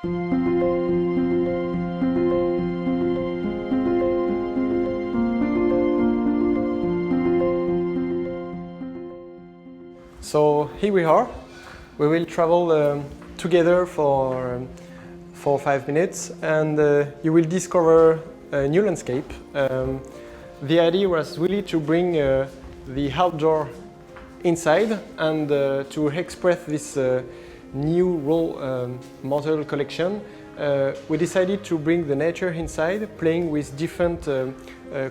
So here we are. We will travel together for 4 or 5 minutes, and you will discover a new landscape. The idea was really to bring the outdoor inside and to express this new raw material collection. We decided to bring the nature inside, playing with different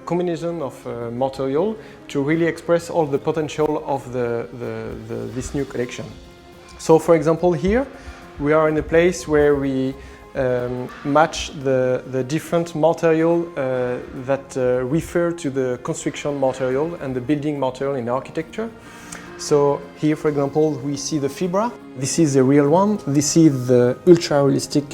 combination of material to really express all the potential of this new collection. So, for example, here we are in a place where we match the different material that refer to the construction material and the building material in architecture. So here, for example, we see the fibra. This is the real one. This is the ultra-realistic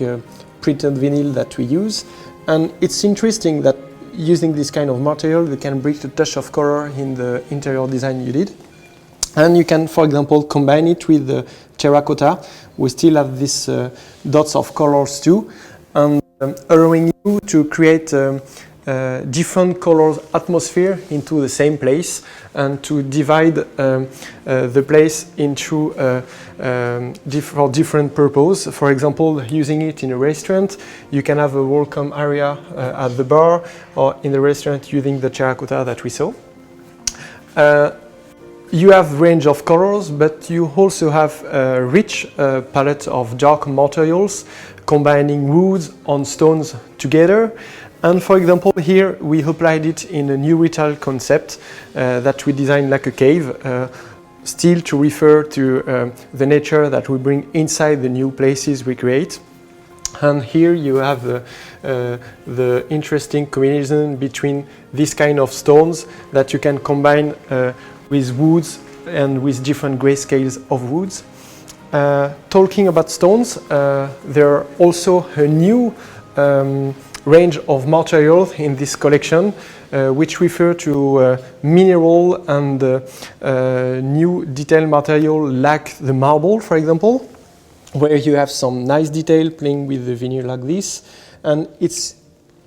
printed vinyl that we use. And it's interesting that using this kind of material, you can bring a touch of color in the interior design you did. And you can, for example, combine it with the terracotta. We still have these dots of colors too, and allowing you to create different colors atmosphere into the same place and to divide the place into for different purpose. For example, using it in a restaurant, you can have a welcome area at the bar, or in the restaurant using the terracotta that we saw. You have range of colors, but you also have a rich palette of dark materials, combining woods and stones together. And for example, here we applied it in a new retail concept that we designed like a cave, still to refer to the nature that we bring inside the new places we create. And here you have the interesting combination between this kind of stones that you can combine with woods and with different grayscales of woods. Talking about stones, there are also a new range of materials in this collection, which refer to mineral and new detail material like the marble, for example, where you have some nice detail playing with the vinyl like this. And it's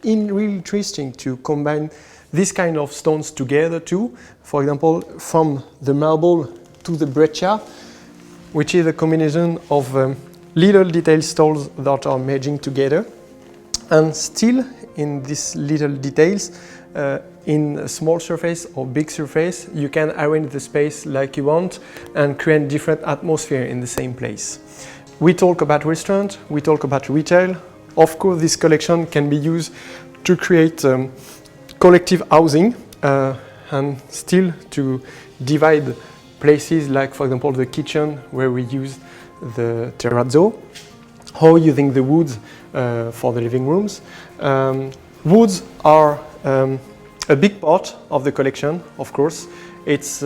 really interesting to combine this kind of stones together too. For example, from the marble to the breccia, which is a combination of little detail stones that are merging together. And still in these little details, in a small surface or big surface, you can arrange the space like you want and create different atmosphere in the same place. We talk about restaurant, we talk about retail. Of course, this collection can be used to create collective housing and still to divide places like, for example, the kitchen where we use the terrazzo, or using the woods for the living rooms. Woods are a big part of the collection, of course. It's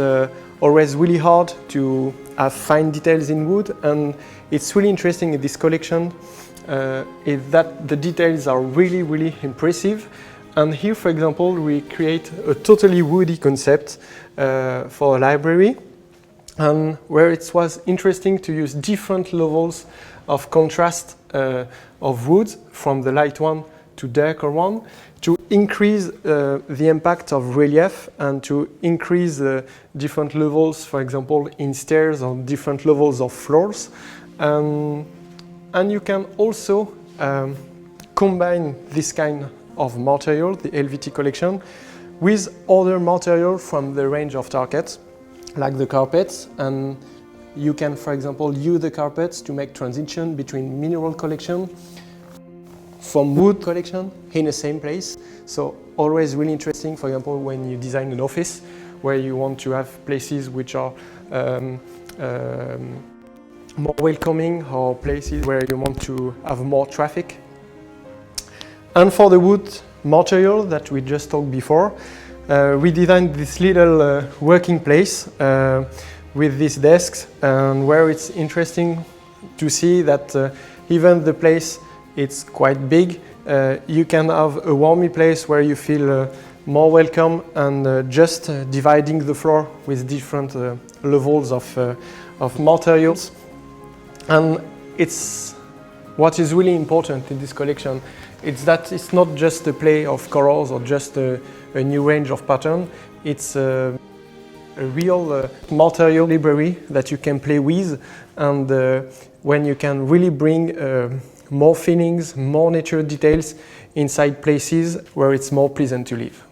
always really hard to have fine details in wood, and it's really interesting in this collection is that the details are really, really impressive. And here, for example, we create a totally woody concept for a library, and where it was interesting to use different levels of contrast of woods, from the light one to darker one, to increase the impact of relief and to increase different levels, for example, in stairs or different levels of floors. And you can also combine this kind of material, the LVT collection, with other material from the range of Tarkett, like the carpets. And you can, for example, use the carpets to make transition between mineral collection from wood collection in the same place. So always really interesting, for example, when you design an office where you want to have places which are more welcoming, or places where you want to have more traffic. And for the wood material that we just talked before, we designed this little working place with these desks, and where it's interesting to see that even the place it's quite big, you can have a warmy place where you feel more welcome, and just dividing the floor with different levels of materials. And it's What is really important in this collection is that it's not just a play of colors or just a new range of pattern. It's a real material library that you can play with, and when you can really bring more feelings, more nature details inside places where it's more pleasant to live.